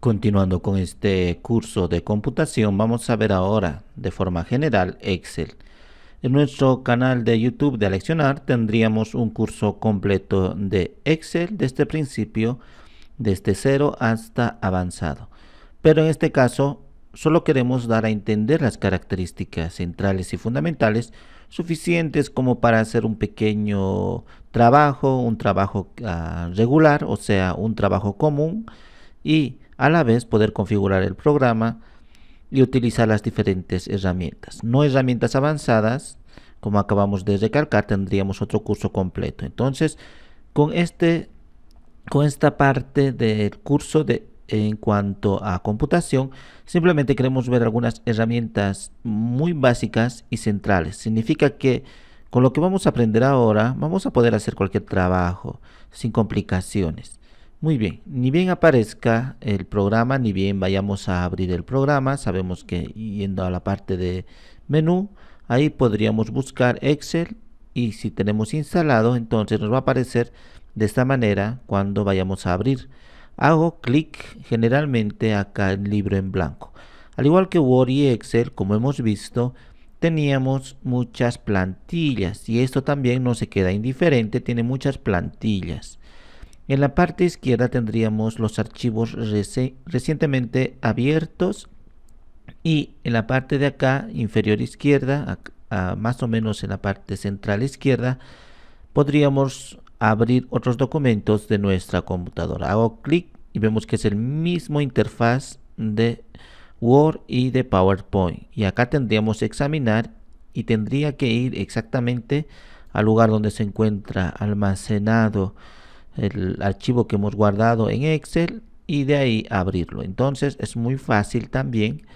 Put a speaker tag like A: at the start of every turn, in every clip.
A: Continuando con este curso de computación, vamos a ver ahora de forma general Excel. En nuestro canal de YouTube de Aleccionar tendríamos un curso completo de Excel desde el principio, desde cero hasta avanzado. Pero en este caso solo queremos dar a entender las características centrales y fundamentales suficientes como para hacer un pequeño trabajo, un trabajo regular, o sea, un trabajo común, y a la vez poder configurar el programa y utilizar las diferentes herramientas. No herramientas avanzadas, como acabamos de recalcar, tendríamos otro curso completo. Entonces, con esta parte del curso en cuanto a computación, simplemente queremos ver algunas herramientas muy básicas y centrales. Significa que con lo que vamos a aprender ahora, vamos a poder hacer cualquier trabajo sin complicaciones. Muy bien, ni bien aparezca el programa, ni bien vayamos a abrir el programa, sabemos que yendo a la parte de menú, ahí podríamos buscar Excel, y si tenemos instalado, entonces nos va a aparecer de esta manera cuando vayamos a abrir. Hago clic generalmente acá en libro en blanco. Al igual que Word y Excel, como hemos visto, teníamos muchas plantillas, y esto también no se queda indiferente, tiene muchas plantillas. En la parte izquierda tendríamos los archivos recientemente abiertos, y en la parte de acá inferior izquierda, más o menos en la parte central izquierda, podríamos abrir otros documentos de nuestra computadora. Hago clic y vemos que es el mismo interfaz de Word y de PowerPoint, y acá tendríamos examinar, y tendría que ir exactamente al lugar donde se encuentra almacenado el archivo que hemos guardado en Excel, y de ahí abrirlo. Entonces es muy fácil también.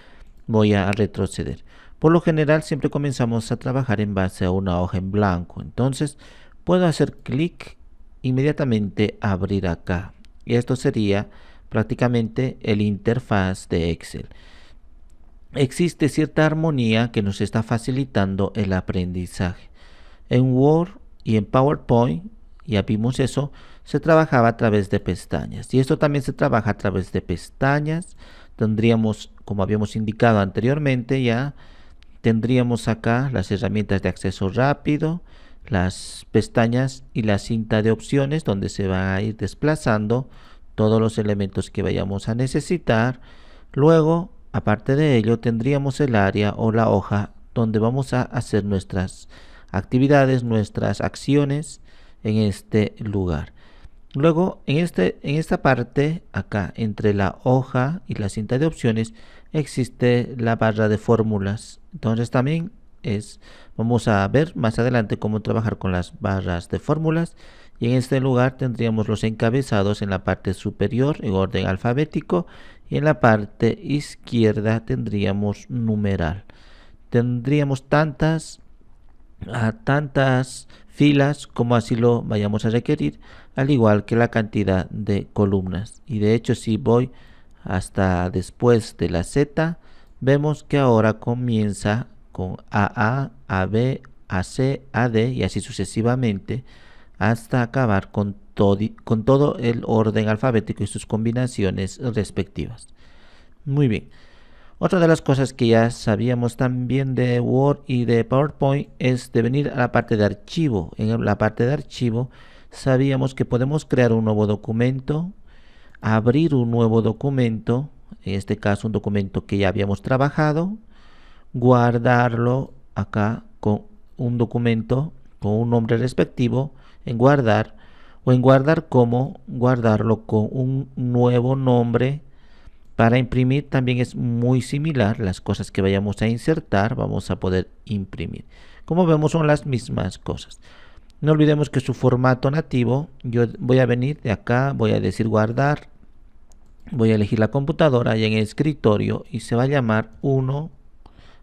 A: Voy a retroceder. Por lo general siempre comenzamos a trabajar en base a una hoja en blanco. Entonces puedo hacer clic inmediatamente abrir acá, y esto sería prácticamente el interfaz de Excel. Existe cierta armonía que nos está facilitando el aprendizaje. En Word y en PowerPoint, ya vimos eso, se trabajaba a través de pestañas, y esto también se trabaja a través de pestañas. Tendríamos, como habíamos indicado anteriormente, ya tendríamos acá las herramientas de acceso rápido, las pestañas y la cinta de opciones, donde se va a ir desplazando todos los elementos que vayamos a necesitar. Luego, aparte de ello, tendríamos el área o la hoja donde vamos a hacer nuestras actividades, nuestras acciones en este lugar. Luego, en esta parte, acá, entre la hoja y la cinta de opciones, existe la barra de fórmulas. Entonces también vamos a ver más adelante cómo trabajar con las barras de fórmulas. Y en este lugar tendríamos los encabezados en la parte superior en orden alfabético, y en la parte izquierda tendríamos numeral. Tendríamos tantas filas como así lo vayamos a requerir, al igual que la cantidad de columnas. Y de hecho, si voy hasta después de la Z, vemos que ahora comienza con AA, AB, AC, AD, y así sucesivamente hasta acabar con todo el orden alfabético y sus combinaciones respectivas. Muy bien. Otra de las cosas que ya sabíamos también de Word y de PowerPoint es de venir a la parte de archivo. En la parte de archivo sabíamos que podemos crear un nuevo documento, abrir un nuevo documento, en este caso un documento que ya habíamos trabajado, guardarlo acá con un documento con un nombre respectivo en guardar, o en guardar como guardarlo con un nuevo nombre. Para imprimir también es muy similar, las cosas que vayamos a insertar vamos a poder imprimir. Como vemos, son las mismas cosas. No olvidemos que su formato nativo, yo voy a venir de acá, voy a decir guardar, voy a elegir la computadora y en el escritorio, y se va a llamar 1,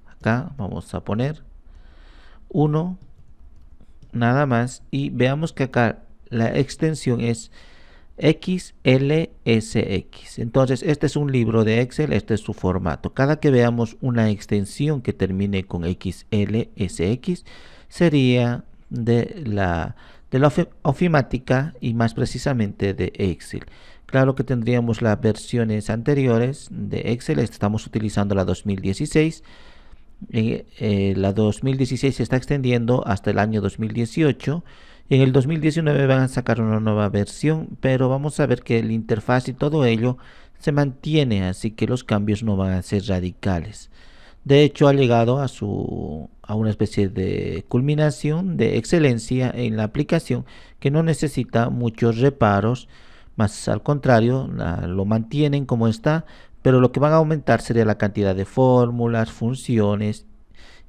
A: acá vamos a poner 1, nada más, y veamos que acá la extensión es XLSX. Entonces este es un libro de Excel, este es su formato. Cada que veamos una extensión que termine con XLSX, sería de la ofimática, y más precisamente de Excel. Claro que tendríamos las versiones anteriores de Excel. Estamos utilizando la 2016. La 2016 se está extendiendo hasta el año 2018. En el 2019 van a sacar una nueva versión, pero vamos a ver que la interfaz y todo ello se mantiene, así que los cambios no van a ser radicales. De hecho, ha llegado a una especie de culminación de excelencia en la aplicación que no necesita muchos reparos, más al contrario, lo mantienen como está, pero lo que van a aumentar sería la cantidad de fórmulas, funciones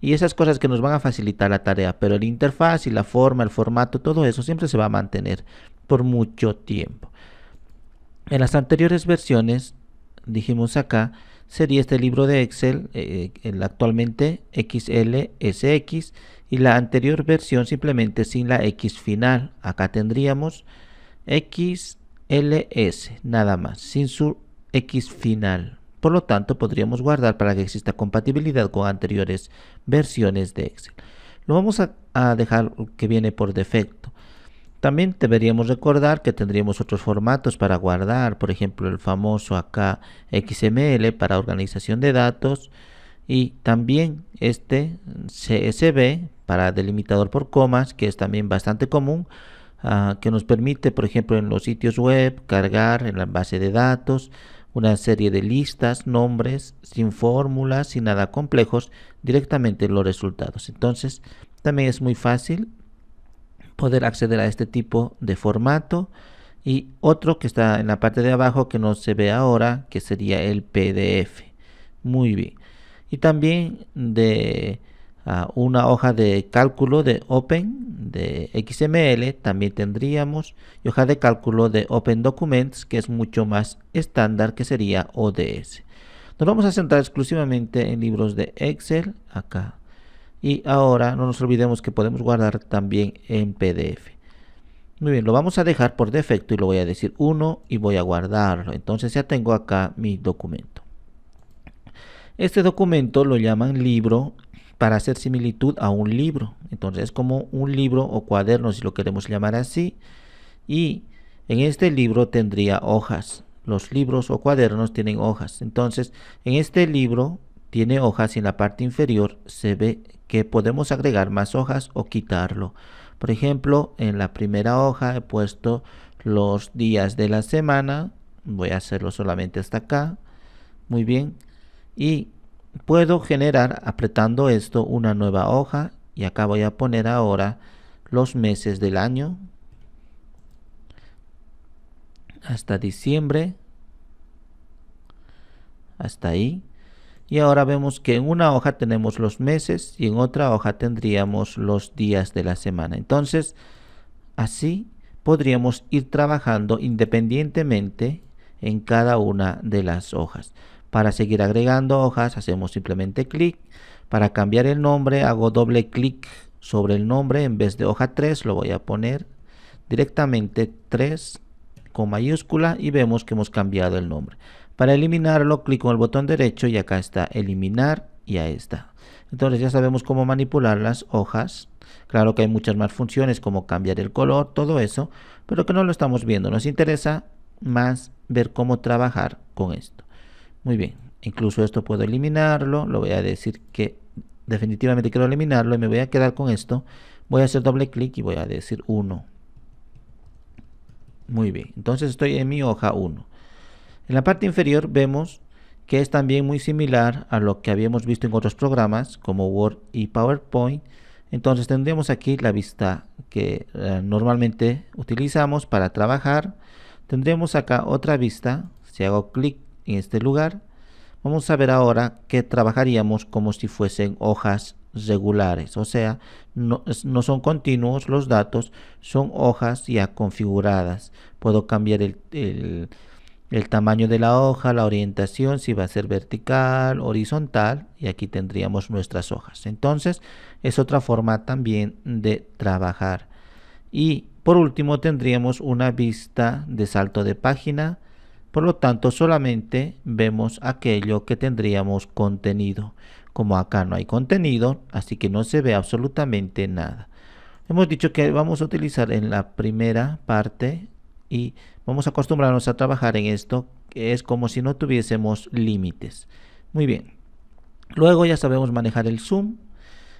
A: y esas cosas que nos van a facilitar la tarea, pero el interfaz y la forma, el formato, todo eso siempre se va a mantener por mucho tiempo. En las anteriores versiones, dijimos acá, sería este libro de Excel, el actualmente XLSX, y la anterior versión simplemente sin la X final. Acá tendríamos XLS, nada más, sin su X final. Por lo tanto, podríamos guardar para que exista compatibilidad con anteriores versiones de Excel. Lo vamos a dejar que viene por defecto. También deberíamos recordar que tendríamos otros formatos para guardar, por ejemplo el famoso acá XML para organización de datos y también este CSV para delimitador por comas, que es también bastante común, que nos permite, por ejemplo, en los sitios web cargar en la base de datos una serie de listas, nombres, sin fórmulas, sin nada complejos, directamente los resultados. Entonces también es muy fácil poder acceder a este tipo de formato. Y otro que está en la parte de abajo que no se ve ahora, que sería el PDF. Muy bien. Y también de una hoja de cálculo de Open de XML también tendríamos, y hoja de cálculo de Open Documents, que es mucho más estándar, que sería ODS. Nos vamos a centrar exclusivamente en libros de Excel acá. Y ahora no nos olvidemos que podemos guardar también en PDF. Muy bien, lo vamos a dejar por defecto y lo voy a decir 1 y voy a guardarlo. Entonces ya tengo acá mi documento. Este documento lo llaman libro para hacer similitud a un libro. Entonces es como un libro o cuaderno, si lo queremos llamar así. Y en este libro tendría hojas. Los libros o cuadernos tienen hojas. Entonces en este libro tiene hojas y en la parte inferior se ve que podemos agregar más hojas o quitarlo. Por ejemplo, en la primera hoja he puesto los días de la semana. Voy a hacerlo solamente hasta acá. Muy bien. Y puedo generar, apretando esto, una nueva hoja. Y acá voy a poner ahora los meses del año. Hasta diciembre. Hasta ahí. Y ahora vemos que en una hoja tenemos los meses y en otra hoja tendríamos los días de la semana. Entonces, así podríamos ir trabajando independientemente en cada una de las hojas. Para seguir agregando hojas, hacemos simplemente clic. Para cambiar el nombre, hago doble clic sobre el nombre. En vez de hoja 3, lo voy a poner directamente 3 con mayúscula y vemos que hemos cambiado el nombre. Para eliminarlo, clic con el botón derecho y acá está eliminar y ahí está. Entonces ya sabemos cómo manipular las hojas. Claro que hay muchas más funciones como cambiar el color, todo eso, pero que no lo estamos viendo. Nos interesa más ver cómo trabajar con esto. Muy bien, incluso esto puedo eliminarlo. Lo voy a decir que definitivamente quiero eliminarlo y me voy a quedar con esto. Voy a hacer doble clic y voy a decir 1. Muy bien, entonces estoy en mi hoja 1. En la parte inferior vemos que es también muy similar a lo que habíamos visto en otros programas como Word y PowerPoint. Entonces tendríamos aquí la vista que normalmente utilizamos para trabajar. Tendremos acá otra vista. Si hago clic en este lugar, vamos a ver ahora que trabajaríamos como si fuesen hojas regulares, o sea, no son continuos los datos, son hojas ya configuradas. Puedo cambiar el tamaño de la hoja, la orientación, si va a ser vertical, horizontal, y aquí tendríamos nuestras hojas. Entonces es otra forma también de trabajar. Y por último tendríamos una vista de salto de página. Por lo tanto solamente vemos aquello que tendríamos contenido. Como acá no hay contenido, así que no se ve absolutamente nada. Hemos dicho que vamos a utilizar en la primera parte y Vamos a acostumbrarnos a trabajar en esto, que es como si no tuviésemos límites. Muy bien. Luego ya sabemos manejar el zoom.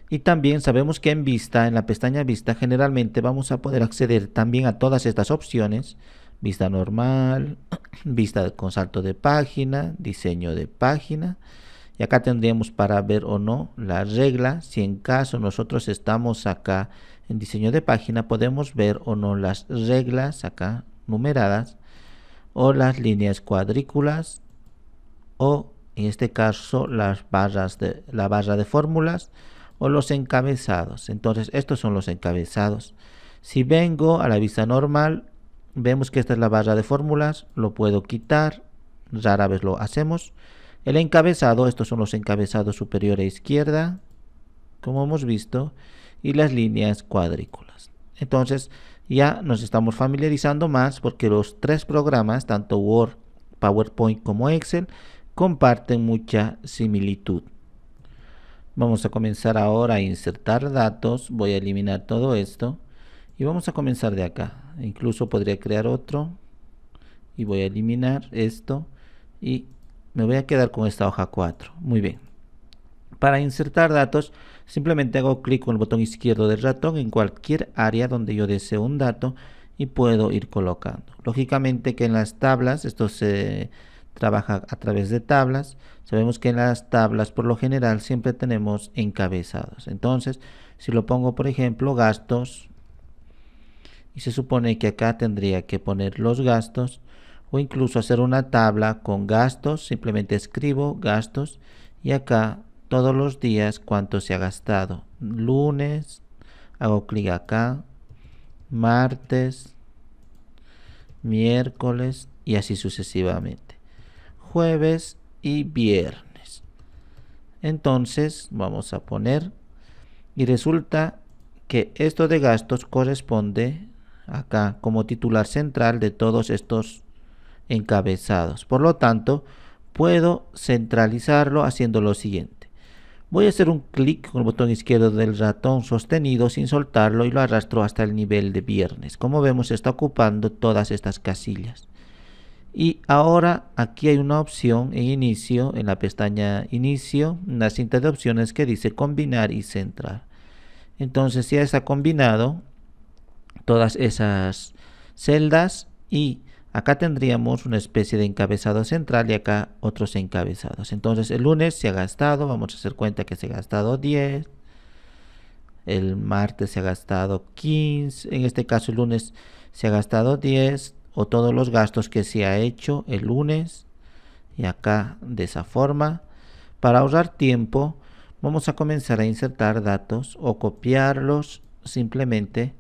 A: Y también sabemos que en vista, en la pestaña vista, generalmente vamos a poder acceder también a todas estas opciones. Vista normal, vista con salto de página, diseño de página. Y acá tendríamos para ver o no la regla. Si en caso nosotros estamos acá en diseño de página, podemos ver o no las reglas acá numeradas o las líneas cuadrículas o en este caso las barras de la barra de fórmulas o los encabezados. Entonces estos son los encabezados. Si vengo a la vista normal, vemos que esta es la barra de fórmulas, lo puedo quitar, rara vez lo hacemos. El encabezado, estos son los encabezados superior e izquierda, como hemos visto, y las líneas cuadrículas. Entonces ya nos estamos familiarizando más porque los tres programas, tanto Word, PowerPoint como Excel, comparten mucha similitud. Vamos a comenzar ahora a insertar datos. Voy a eliminar todo esto y vamos a comenzar de acá. Incluso podría crear otro y voy a eliminar esto y me voy a quedar con esta hoja 4. Muy bien. Para insertar datos simplemente hago clic con el botón izquierdo del ratón en cualquier área donde yo deseo un dato y puedo ir colocando. Lógicamente que en las tablas, esto se trabaja a través de tablas. Sabemos que en las tablas por lo general siempre tenemos encabezados. Entonces, si lo pongo por ejemplo gastos, y se supone que acá tendría que poner los gastos, o incluso hacer una tabla con gastos, simplemente escribo gastos, y acá todos los días cuánto se ha gastado. Lunes, hago clic acá, martes, miércoles, y así sucesivamente. Jueves y viernes. Entonces vamos a poner y resulta que esto de gastos corresponde acá como titular central de todos estos encabezados. Por lo tanto, puedo centralizarlo haciendo lo siguiente. Voy a hacer un clic con el botón izquierdo del ratón sostenido sin soltarlo y lo arrastro hasta el nivel de viernes. Como vemos, está ocupando todas estas casillas. Y ahora aquí hay una opción en inicio, en la pestaña inicio, una cinta de opciones que dice combinar y centrar. Entonces ya está combinado todas esas celdas y acá tendríamos una especie de encabezado central y acá otros encabezados. Entonces el lunes se ha gastado, vamos a hacer cuenta que se ha gastado 10, el martes se ha gastado 15, en este caso el lunes se ha gastado 10, o todos los gastos que se ha hecho el lunes, y acá de esa forma. Para ahorrar tiempo vamos a comenzar a insertar datos o copiarlos simplemente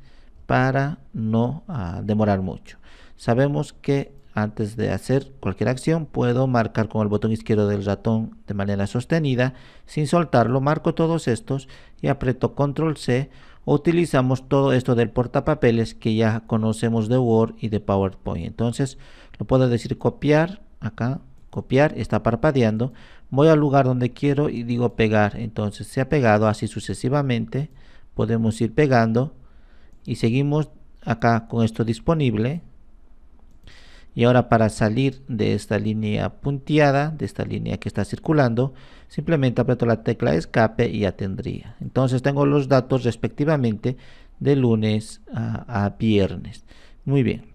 A: para no demorar mucho. Sabemos que antes de hacer cualquier acción puedo marcar con el botón izquierdo del ratón de manera sostenida, sin soltarlo, marco todos estos y aprieto control C. Utilizamos todo esto del portapapeles que ya conocemos de Word y de PowerPoint. Entonces lo puedo decir copiar, acá copiar, está parpadeando, voy al lugar donde quiero y digo pegar, entonces se ha pegado, así sucesivamente podemos ir pegando y seguimos acá con esto disponible. Y ahora para salir de esta línea punteada, de esta línea que está circulando, simplemente aprieto la tecla escape y ya tendría. Entonces tengo los datos respectivamente de lunes a viernes. Muy bien.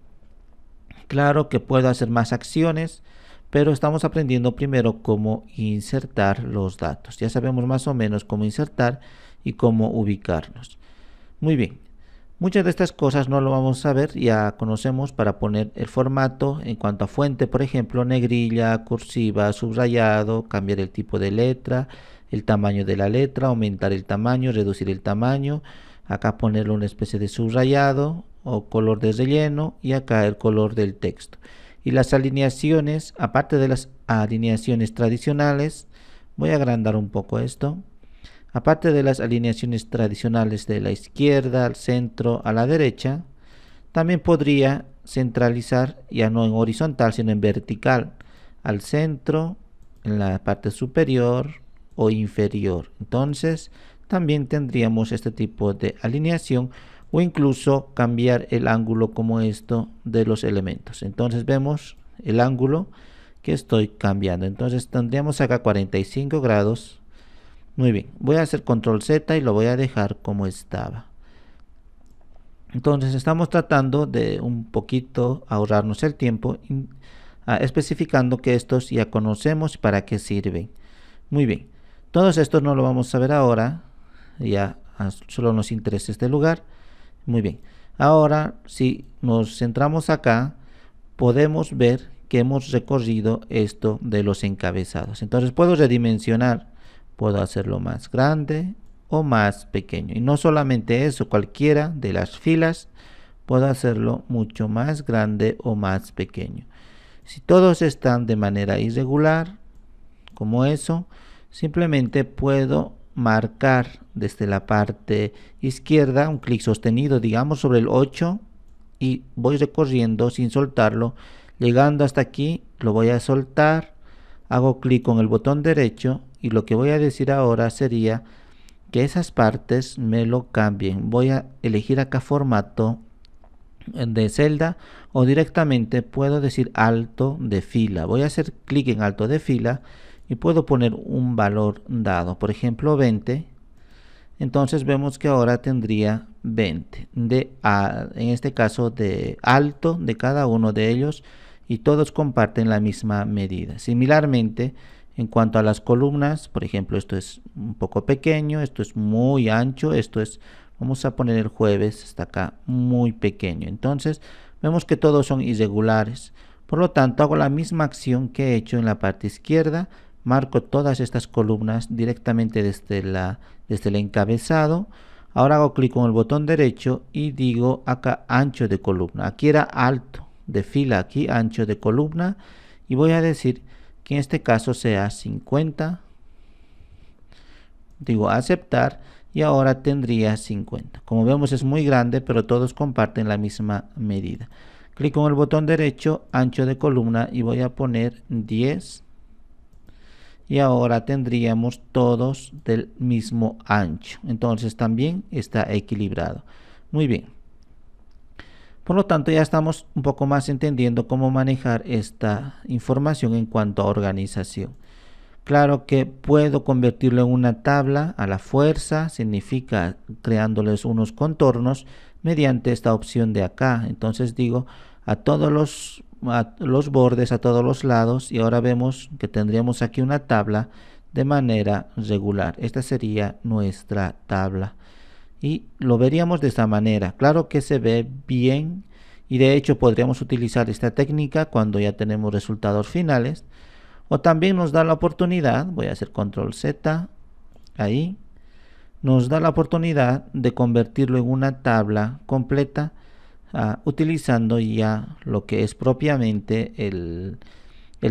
A: Claro que puedo hacer más acciones, pero estamos aprendiendo primero cómo insertar los datos. Ya sabemos más o menos cómo insertar y cómo ubicarnos. Muy bien. Muchas de estas cosas no lo vamos a ver, ya conocemos para poner el formato en cuanto a fuente, por ejemplo, negrilla, cursiva, subrayado, cambiar el tipo de letra, el tamaño de la letra, aumentar el tamaño, reducir el tamaño, acá ponerle una especie de subrayado o color de relleno y acá el color del texto. Y las alineaciones, aparte de las alineaciones tradicionales, voy a agrandar un poco esto. Aparte de las alineaciones tradicionales de la izquierda, al centro, a la derecha, también podría centralizar, ya no en horizontal, sino en vertical, al centro, en la parte superior o inferior. Entonces, también tendríamos este tipo de alineación o incluso cambiar el ángulo como esto de los elementos. Entonces vemos el ángulo que estoy cambiando. Entonces tendríamos acá 45 grados. Muy bien, voy a hacer control Z y lo voy a dejar como estaba. Entonces estamos tratando de un poquito ahorrarnos el tiempo, especificando que estos ya conocemos para qué sirven. Muy bien, todos estos no lo vamos a ver ahora, ya solo nos interesa este lugar. Muy bien, ahora si nos centramos acá, podemos ver que hemos recorrido esto de los encabezados. Entonces puedo redimensionar, puedo hacerlo más grande o más pequeño, y no solamente eso, cualquiera de las filas puedo hacerlo mucho más grande o más pequeño. Si todos están de manera irregular como eso, simplemente puedo marcar desde la parte izquierda un clic sostenido, digamos sobre el 8, y voy recorriendo sin soltarlo, llegando hasta aquí, lo voy a soltar, hago clic con el botón derecho, y lo que voy a decir ahora sería que esas partes me lo cambien. Voy a elegir acá formato de celda, o directamente puedo decir alto de fila. Voy a hacer clic en alto de fila y puedo poner un valor dado, por ejemplo 20. Entonces vemos que ahora tendría 20 en este caso de alto de cada uno de ellos, y todos comparten la misma medida. Similarmente, en cuanto a las columnas, por ejemplo, esto es un poco pequeño, esto es muy ancho, esto es, vamos a poner el jueves hasta acá, muy pequeño. Entonces vemos que todos son irregulares. Por lo tanto, hago la misma acción que he hecho en la parte izquierda, marco todas estas columnas directamente desde el encabezado. Ahora hago clic con el botón derecho y digo acá ancho de columna. Aquí era alto de fila, aquí ancho de columna, y voy a decir que en este caso sea 50. Digo aceptar y ahora tendría 50. Como vemos es muy grande, pero todos comparten la misma medida. Clic con el botón derecho, ancho de columna, y voy a poner 10. Y ahora tendríamos todos del mismo ancho. Entonces también está equilibrado. Muy bien. Por lo tanto, ya estamos un poco más entendiendo cómo manejar esta información en cuanto a organización. Claro que puedo convertirlo en una tabla a la fuerza, significa creándoles unos contornos mediante esta opción de acá. Entonces digo a todos los bordes, a todos los lados, y ahora vemos que tendríamos aquí una tabla de manera regular. Esta sería nuestra tabla y lo veríamos de esta manera. Claro que se ve bien, y de hecho podríamos utilizar esta técnica cuando ya tenemos resultados finales, o también nos da la oportunidad, voy a hacer control Z, ahí nos da la oportunidad de convertirlo en una tabla completa, utilizando ya lo que es propiamente el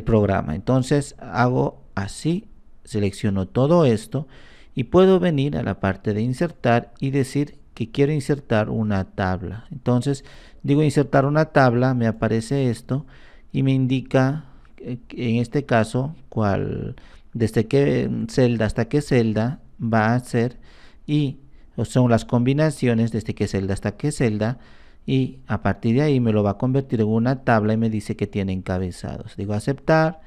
A: programa. Entonces hago así, selecciono todo esto y puedo venir a la parte de insertar y decir que quiero insertar una tabla. Entonces digo insertar una tabla, me aparece esto y me indica en este caso desde qué celda hasta qué celda va a ser, y son las combinaciones desde qué celda hasta qué celda, y a partir de ahí me lo va a convertir en una tabla y me dice que tiene encabezados. Digo aceptar.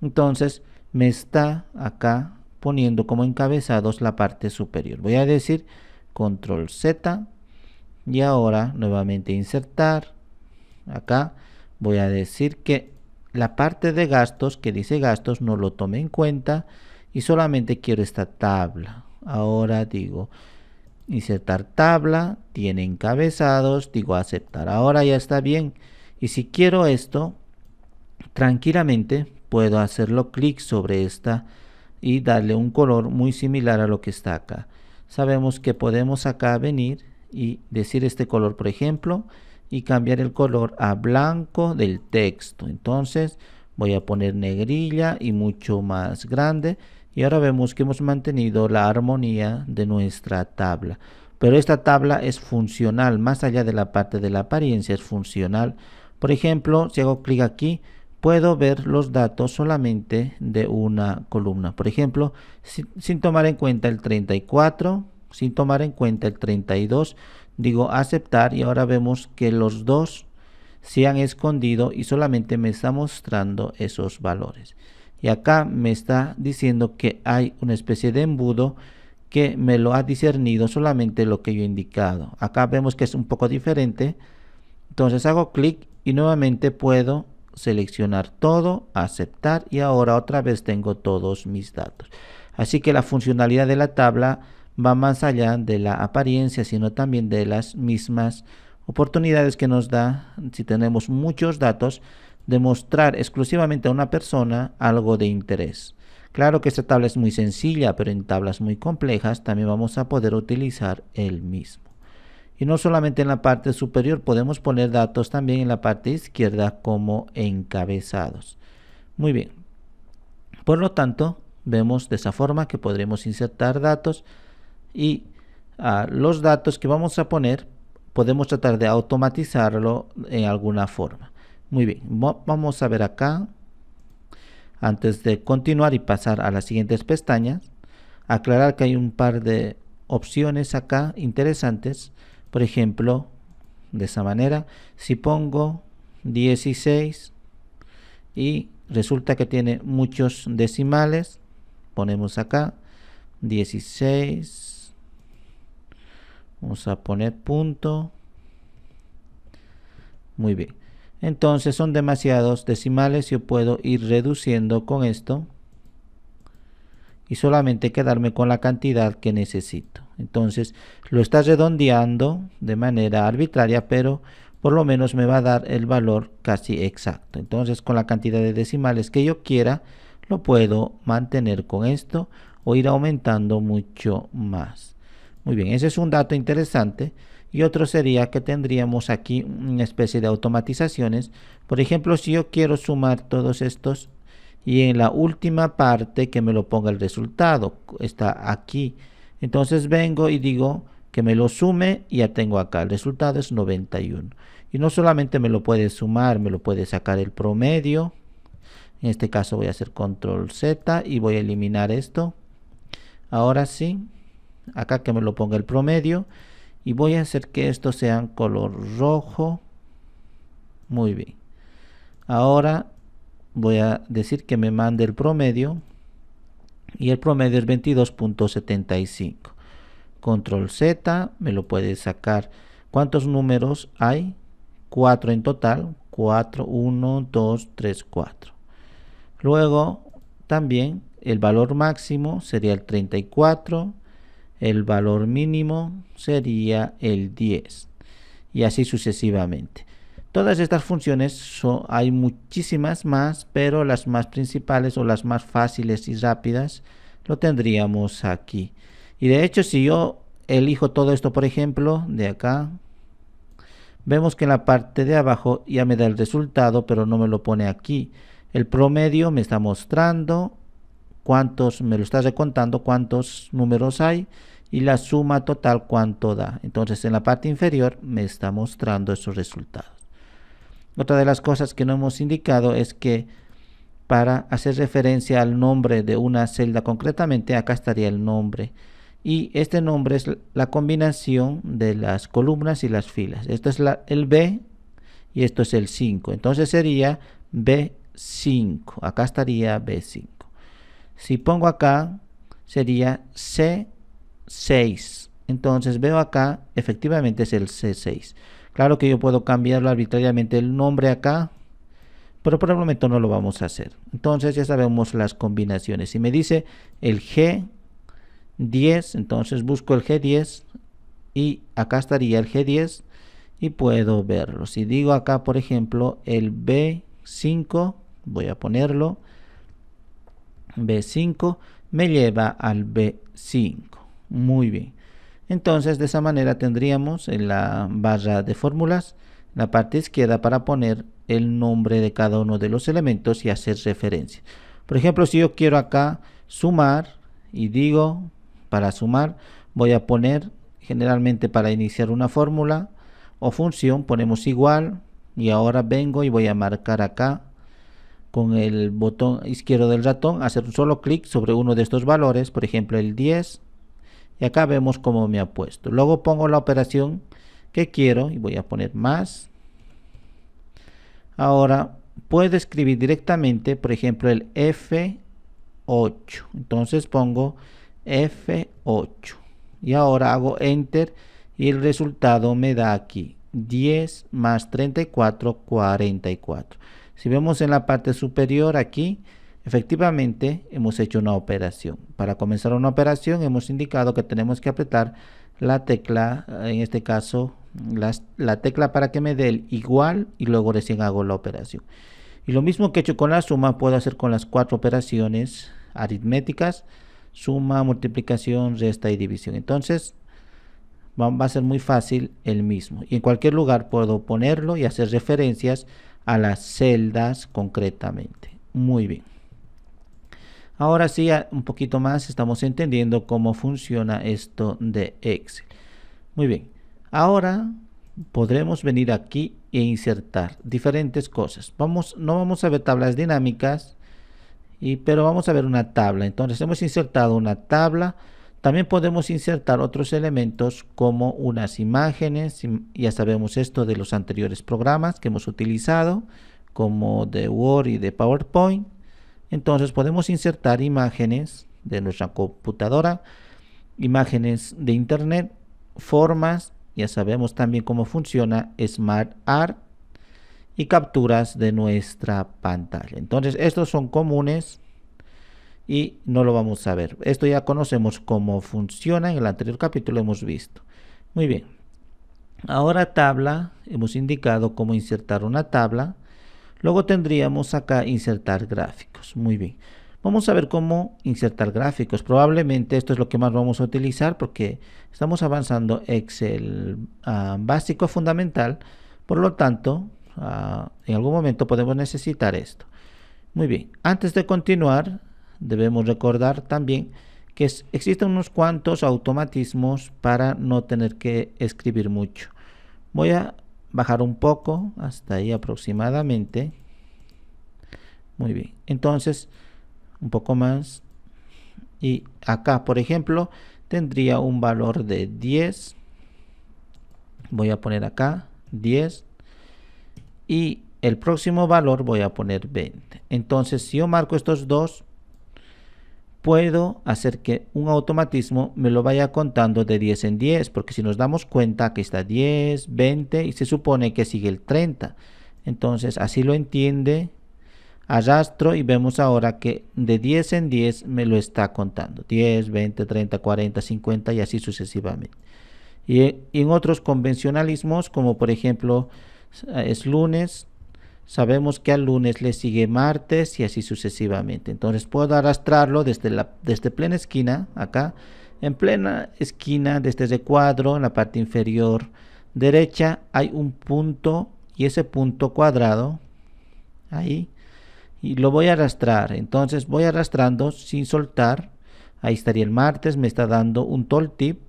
A: Entonces me está acá poniendo como encabezados la parte superior. Voy a decir control Z y ahora nuevamente insertar. Acá voy a decir que la parte de gastos que dice gastos no lo tome en cuenta y solamente quiero esta tabla. Ahora digo insertar tabla, tiene encabezados, digo aceptar. Ahora ya está bien, y si quiero esto tranquilamente puedo hacerlo clic sobre esta y darle un color muy similar a lo que está acá. Sabemos que podemos acá venir y decir este color, por ejemplo, y cambiar el color a blanco del texto. Entonces voy a poner negrilla y mucho más grande, y ahora vemos que hemos mantenido la armonía de nuestra tabla. Pero esta tabla es funcional, más allá de la parte de la apariencia, es funcional. Por ejemplo, si hago clic aquí, puedo ver los datos solamente de una columna. Por ejemplo, sin tomar en cuenta el 34, sin tomar en cuenta el 32, digo aceptar y ahora vemos que los dos se han escondido y solamente me está mostrando esos valores. Y acá me está diciendo que hay una especie de embudo que me lo ha discernido solamente lo que yo he indicado. Acá vemos que es un poco diferente. Entonces hago clic y nuevamente puedo seleccionar todo, aceptar y ahora otra vez tengo todos mis datos. Así que la funcionalidad de la tabla va más allá de la apariencia, sino también de las mismas oportunidades que nos da, si tenemos muchos datos, de mostrar exclusivamente a una persona algo de interés. Claro que esta tabla es muy sencilla, pero en tablas muy complejas también vamos a poder utilizar el mismo. Y no solamente en la parte superior, podemos poner datos también en la parte izquierda como encabezados. Muy bien. Por lo tanto, vemos de esa forma que podremos insertar datos y los datos que vamos a poner podemos tratar de automatizarlo en alguna forma. Muy bien, vamos a ver acá, antes de continuar y pasar a las siguientes pestañas, aclarar que hay un par de opciones acá interesantes. Por ejemplo, de esa manera, si pongo 16 y resulta que tiene muchos decimales, ponemos acá 16, vamos a poner punto, muy bien. Entonces son demasiados decimales, yo puedo ir reduciendo con esto y solamente quedarme con la cantidad que necesito. Entonces lo está redondeando de manera arbitraria, pero por lo menos me va a dar el valor casi exacto. Entonces con la cantidad de decimales que yo quiera, lo puedo mantener con esto o ir aumentando mucho más. Muy bien, ese es un dato interesante. Y otro sería que tendríamos aquí una especie de automatizaciones. Por ejemplo, si yo quiero sumar todos estos y en la última parte que me lo ponga el resultado, está aquí. Entonces vengo y digo que me lo sume y ya tengo acá. El resultado es 91. Y no solamente me lo puede sumar, me lo puede sacar el promedio. En este caso voy a hacer control Z y voy a eliminar esto. Ahora sí, acá que me lo ponga el promedio. Y voy a hacer que esto sea en color rojo. Muy bien. Ahora voy a decir que me mande el promedio. Y el promedio es 22.75. Control Z, me lo puede sacar. ¿Cuántos números hay? 4 en total. 4, 1, 2, 3, 4. Luego también el valor máximo sería el 34. El valor mínimo sería el 10 y así sucesivamente. Todas estas funciones hay muchísimas más, pero las más principales o las más fáciles y rápidas lo tendríamos aquí. Y de hecho, si yo elijo todo esto, por ejemplo, de acá, vemos que en la parte de abajo ya me da el resultado, pero no me lo pone aquí. El promedio me está mostrando cuántos, me lo está recontando cuántos números hay y la suma total cuánto da. Entonces en la parte inferior me está mostrando esos resultados. Otra de las cosas que no hemos indicado es que para hacer referencia al nombre de una celda concretamente, acá estaría el nombre y este nombre es la combinación de las columnas y las filas. Esto es el B y esto es el 5, entonces sería B5, acá estaría B5. Si pongo acá sería C6, entonces veo acá efectivamente es el C6. Claro que yo puedo cambiarlo arbitrariamente el nombre acá, pero por el momento no lo vamos a hacer. Entonces ya sabemos las combinaciones. Si me dice el G10, entonces busco el G10 y acá estaría el G10 y puedo verlo. Si digo acá por ejemplo el B5, voy a ponerlo B5, me lleva al B5. Muy bien. Entonces de esa manera tendríamos en la barra de fórmulas la parte izquierda para poner el nombre de cada uno de los elementos y hacer referencia. Por ejemplo, si yo quiero acá sumar y digo para sumar voy a poner, generalmente para iniciar una fórmula o función ponemos igual y ahora vengo y voy a marcar acá con el botón izquierdo del ratón, hacer un solo clic sobre uno de estos valores, por ejemplo el 10, y acá vemos cómo me ha puesto. Luego pongo la operación que quiero y voy a poner más. Ahora puedo escribir directamente, por ejemplo, el F8. Entonces pongo F8 y ahora hago enter y el resultado me da aquí 10 más 34, 44. Si vemos en la parte superior aquí, efectivamente hemos hecho una operación. Para comenzar una operación hemos indicado que tenemos que apretar la tecla, en este caso la tecla para que me dé el igual y luego recién hago la operación. Y lo mismo que he hecho con la suma puedo hacer con las 4 operaciones aritméticas: suma, multiplicación, resta y división. Entonces va a ser muy fácil el mismo, y en cualquier lugar puedo ponerlo y hacer referencias a las celdas concretamente. Muy bien. Ahora sí, un poquito más estamos entendiendo cómo funciona esto de Excel. Muy bien. Ahora podremos venir aquí e insertar diferentes cosas. No vamos a ver tablas dinámicas, pero vamos a ver una tabla. Entonces hemos insertado una tabla. También podemos insertar otros elementos como unas imágenes. Ya sabemos esto de los anteriores programas que hemos utilizado, como de Word y de PowerPoint. Entonces podemos insertar imágenes de nuestra computadora, imágenes de internet, formas. Ya sabemos también cómo funciona SmartArt y capturas de nuestra pantalla. Entonces estos son comunes y no lo vamos a ver. Esto ya conocemos cómo funciona, en el anterior capítulo hemos visto. Muy bien. Ahora tabla, hemos indicado cómo insertar una tabla. Luego tendríamos acá insertar gráficos. Muy bien. Vamos a ver cómo insertar gráficos. Probablemente esto es lo que más vamos a utilizar porque estamos avanzando Excel básico fundamental. Por lo tanto, en algún momento podemos necesitar esto. Muy bien. Antes de continuar, debemos recordar también que existen unos cuantos automatismos para no tener que escribir mucho. Voy a bajar un poco hasta ahí aproximadamente. Muy bien. Entonces, un poco más, y acá por ejemplo tendría un valor de 10. Voy a poner acá 10 y el próximo valor voy a poner 20. Entonces si yo marco estos dos, puedo hacer que un automatismo me lo vaya contando de 10 en 10, porque si nos damos cuenta que está 10, 20 y se supone que sigue el 30. Entonces así lo entiende. Arrastro y vemos ahora que de 10 en 10 me lo está contando. 10, 20, 30, 40, 50 y así sucesivamente. Y en otros convencionalismos, como por ejemplo es lunes, sabemos que al lunes le sigue martes y así sucesivamente. Entonces puedo arrastrarlo desde plena esquina, acá, en plena esquina de este recuadro, en la parte inferior derecha hay un punto y ese punto cuadrado, ahí, y lo voy a arrastrar. Entonces voy arrastrando sin soltar. Ahí estaría el martes, me está dando un tooltip,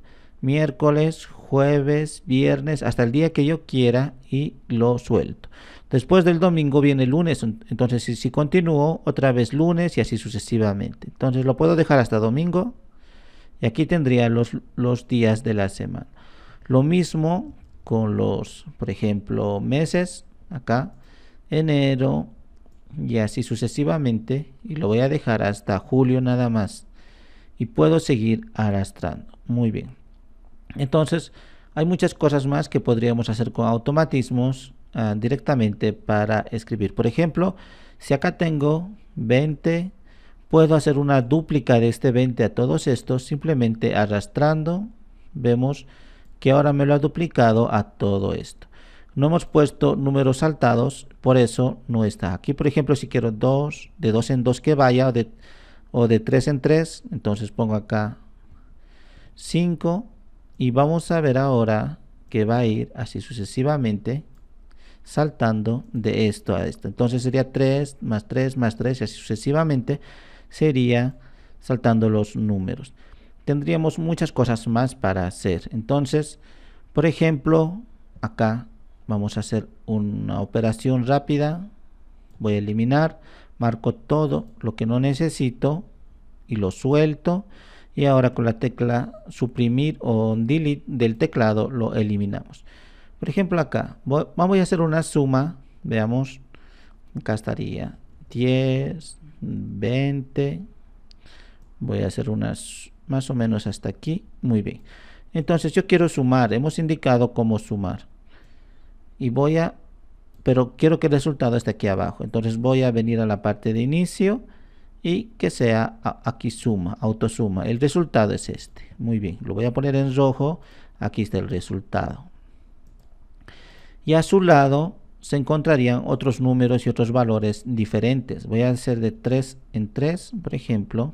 A: miércoles, jueves, viernes, hasta el día que yo quiera y lo suelto. Después del domingo viene el lunes, entonces si continúo, otra vez lunes y así sucesivamente. Entonces lo puedo dejar hasta domingo y aquí tendría los días de la semana. Lo mismo con los, por ejemplo, meses, acá, enero, y así sucesivamente, y lo voy a dejar hasta julio nada más y puedo seguir arrastrando. Muy bien. Entonces hay muchas cosas más que podríamos hacer con automatismos directamente para escribir. Por ejemplo, si acá tengo 20, puedo hacer una dúplica de este 20 a todos estos simplemente arrastrando. Vemos que ahora me lo ha duplicado a todo esto. No hemos puesto números saltados, por eso no está. Aquí, por ejemplo, si quiero 2, de 2 en 2 que vaya, o de 3 en 3, entonces pongo acá 5. Y vamos a ver ahora que va a ir así sucesivamente, saltando de esto a esto. Entonces sería 3 más 3 más 3 y así sucesivamente sería saltando los números. Tendríamos muchas cosas más para hacer. Entonces, por ejemplo, acá vamos a hacer una operación rápida. Voy a eliminar, marco todo lo que no necesito y lo suelto. Y ahora con la tecla suprimir o delete del teclado lo eliminamos. Por ejemplo acá, vamos a hacer una suma, veamos, acá estaría 10, 20, voy a hacer unas más o menos hasta aquí, muy bien. Entonces yo quiero sumar, hemos indicado cómo sumar. Y pero quiero que el resultado esté aquí abajo. Entonces voy a venir a la parte de inicio y que sea aquí suma, autosuma. El resultado es este. Muy bien, lo voy a poner en rojo. Aquí está el resultado. Y a su lado se encontrarían otros números y otros valores diferentes. Voy a hacer de 3 en 3, por ejemplo.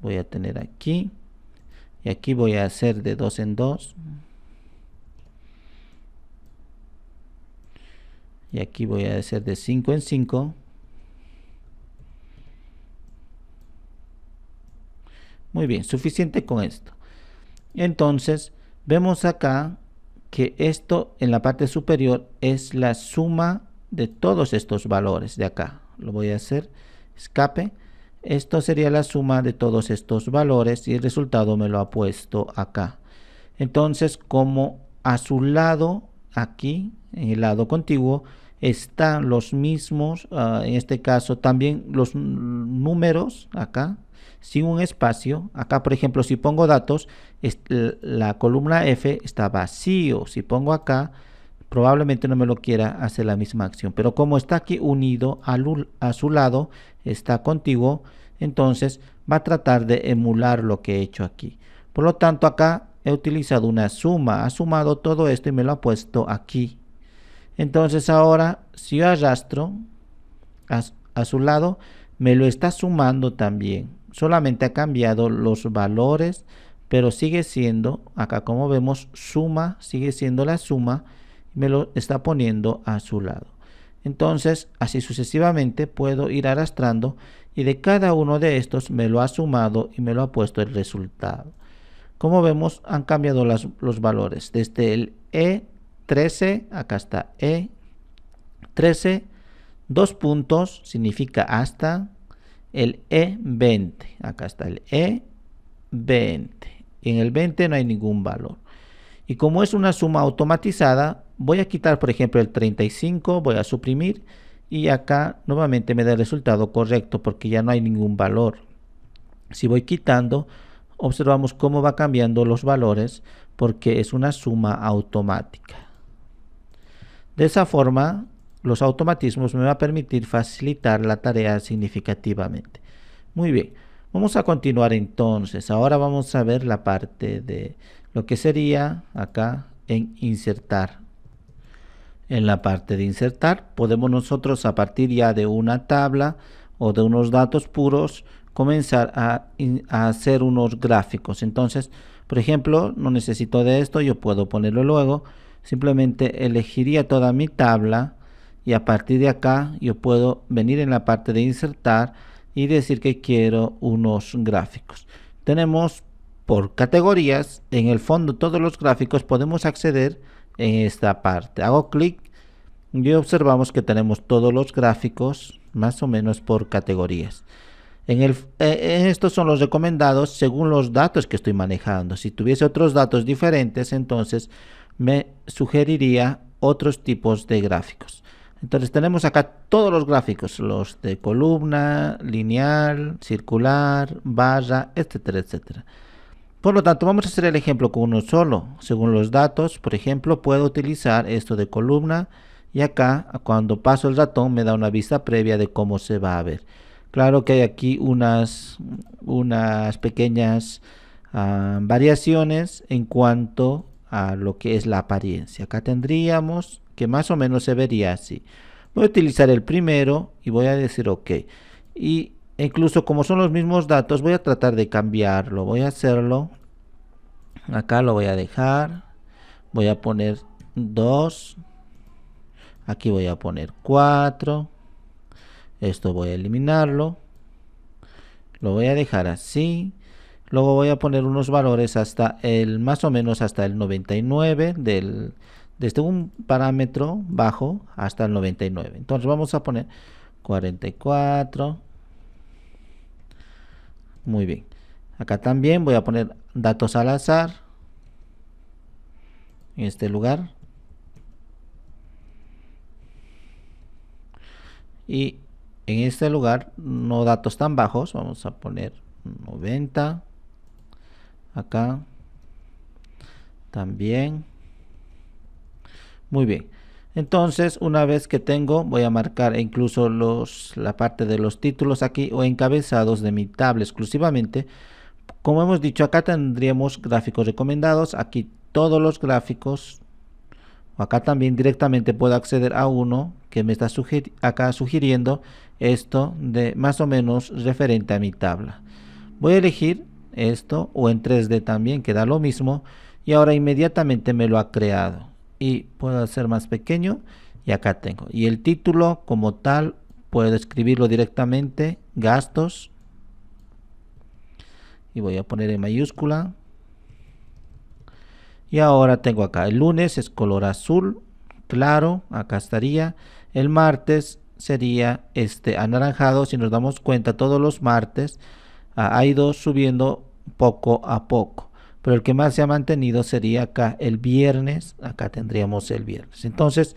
A: Voy a tener aquí. Y aquí voy a hacer de 2 en 2. Y aquí voy a hacer de 5 en 5. Muy bien, suficiente con esto. Entonces, vemos acá que esto en la parte superior es la suma de todos estos valores de acá. Lo voy a hacer, escape. Esto sería la suma de todos estos valores y el resultado me lo ha puesto acá. Entonces, como a su lado, aquí, en el lado contiguo, están los mismos, en este caso también los números acá, sin un espacio. Acá, por ejemplo, si pongo datos, la columna F está vacío. Si pongo acá, probablemente no me lo quiera hacer la misma acción. Pero como está aquí unido a su lado, está contiguo, entonces va a tratar de emular lo que he hecho aquí. Por lo tanto, acá he utilizado una suma. Ha sumado todo esto y me lo ha puesto aquí. Entonces ahora, si yo arrastro a su lado, me lo está sumando también. Solamente ha cambiado los valores, pero sigue siendo, acá como vemos, suma, sigue siendo la suma, y me lo está poniendo a su lado. Entonces, así sucesivamente puedo ir arrastrando y de cada uno de estos me lo ha sumado y me lo ha puesto el resultado. Como vemos, han cambiado los valores. Desde el E13, acá está E13, 2 puntos significa hasta, el E20, acá está el E20. En el 20 no hay ningún valor. Y como es una suma automatizada, voy a quitar, por ejemplo, el 35, voy a suprimir y acá nuevamente me da el resultado correcto porque ya no hay ningún valor. Si voy quitando, observamos cómo va cambiando los valores porque es una suma automática. De esa forma, los automatismos me van a permitir facilitar la tarea significativamente. Muy bien, vamos a continuar entonces. Ahora vamos a ver la parte de lo que sería acá en insertar. En la parte de insertar podemos nosotros a partir ya de una tabla o de unos datos puros comenzar a hacer unos gráficos. Entonces, por ejemplo, no necesito de esto, yo puedo ponerlo luego. Simplemente elegiría toda mi tabla y a partir de acá yo puedo venir en la parte de insertar y decir que quiero unos gráficos. Tenemos por categorías, en el fondo todos los gráficos podemos acceder en esta parte. Hago clic y observamos que tenemos todos los gráficos más o menos por categorías. Estos son los recomendados según los datos que estoy manejando. Si tuviese otros datos diferentes, entonces me sugeriría otros tipos de gráficos. Entonces tenemos acá todos los gráficos, los de columna, lineal, circular, barra, etcétera, etcétera. Por lo tanto, vamos a hacer el ejemplo con uno solo. Según los datos, por ejemplo, puedo utilizar esto de columna y acá, cuando paso el ratón, me da una vista previa de cómo se va a ver. Claro que hay aquí unas pequeñas variaciones en cuanto a lo que es la apariencia. Acá tendríamos que más o menos se vería así. Voy a utilizar el primero y voy a decir OK. Y incluso como son los mismos datos, voy a tratar de cambiarlo. Voy a hacerlo. Acá lo voy a dejar. Voy a poner 2. Aquí voy a poner 4. Esto voy a eliminarlo. Lo voy a dejar así. Luego voy a poner unos valores hasta más o menos hasta el 99 desde un parámetro bajo hasta el 99. Entonces vamos a poner 44. Muy bien. Acá también voy a poner datos al azar en este lugar. Y en este lugar, no datos tan bajos, vamos a poner 90. Acá también. Muy bien. Entonces, una vez que tengo, voy a marcar incluso la parte de los títulos aquí o encabezados de mi tabla exclusivamente. Como hemos dicho, acá tendríamos gráficos recomendados. Aquí todos los gráficos. Acá también directamente puedo acceder a uno que me está acá sugiriendo esto de más o menos referente a mi tabla. Voy a elegir esto o en 3D también, que da lo mismo. Y ahora inmediatamente me lo ha creado. Y puedo hacer más pequeño y acá tengo. Y el título como tal puedo escribirlo directamente, gastos. Y voy a poner en mayúscula. Y ahora tengo acá, el lunes es color azul claro, acá estaría. El martes sería este anaranjado. Si nos damos cuenta, todos los martes ha ido subiendo poco a poco. Pero el que más se ha mantenido sería acá el viernes. Acá tendríamos el viernes. Entonces,